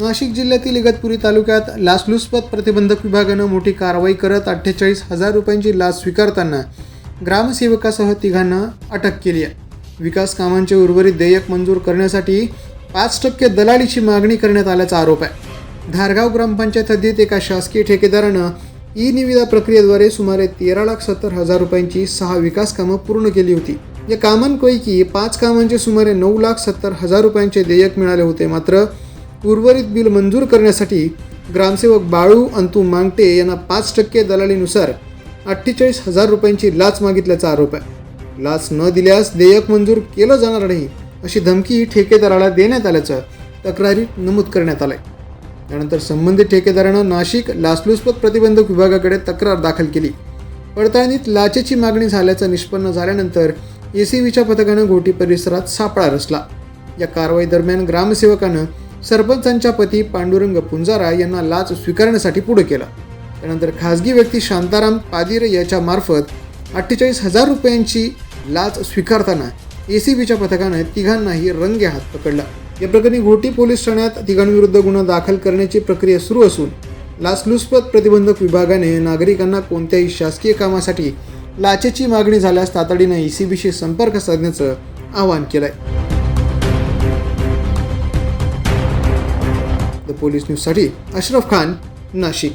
नाशिक जिल्ह्यातील इगतपुरी तालुक्यात लाचलुचपत प्रतिबंधक विभागानं मोठी कारवाई करत 48,000 रुपयांची लाच स्वीकारताना ग्रामसेवकासह तिघांना अटक केली आहे. विकास कामांचे उर्वरित देयक मंजूर करण्यासाठी 5% दलालीची मागणी करण्यात आल्याचा आरोप आहे. धारगाव ग्रामपंचायत हद्दीत एका शासकीय ठेकेदारानं ई-निविदा प्रक्रियेद्वारे सुमारे 13,70,000 रुपयांची 6 विकास कामं पूर्ण केली होती. या कामांपैकी 5 कामांचे सुमारे 9,70,000 रुपयांचे देयक मिळाले होते. मात्र उर्वरित बिल मंजूर करण्यासाठी ग्रामसेवक बाळू अंतू मांगटे यांना 5% दलालीनुसार 48,000 रुपयांची लाच मागितल्याचा आरोप आहे. लाच न दिल्यास देयक मंजूर केलं जाणार नाही अशी धमकी ठेकेदाराला देण्यात आल्याचं तक्रारीत नमूद करण्यात आलंय. त्यानंतर संबंधित ठेकेदारानं नाशिक लाचलुचपत प्रतिबंधक विभागाकडे तक्रार दाखल केली. पडताळणीत लाचेची मागणी झाल्याचं निष्पन्न झाल्यानंतर एसीबीच्या पथकानं घोटी परिसरात सापळा रचला. या कारवाई दरम्यान ग्रामसेवकानं सरपंचांच्या पती पांडुरंग पुंजारा यांना लाच स्वीकारण्यासाठी पुढे केलं. त्यानंतर खासगी व्यक्ती शांताराम पादीर याच्या मार्फत 48,000 रुपयांची लाच स्वीकारताना एसीबीच्या पथकानं तिघांनाही रंगेहात पकडलं. या प्रकरणी घोटी पोलीस ठाण्यात तिघांविरुद्ध गुन्हा दाखल करण्याची प्रक्रिया सुरू असून लाचलुचपत प्रतिबंधक विभागाने नागरिकांना कोणत्याही शासकीय कामासाठी लाचेची मागणी झाल्यास तातडीनं एसीबीशी संपर्क साधण्याचं आवाहन केलंय. द पोलीस न्यूजसाठी अशरफ खान, नाशिक.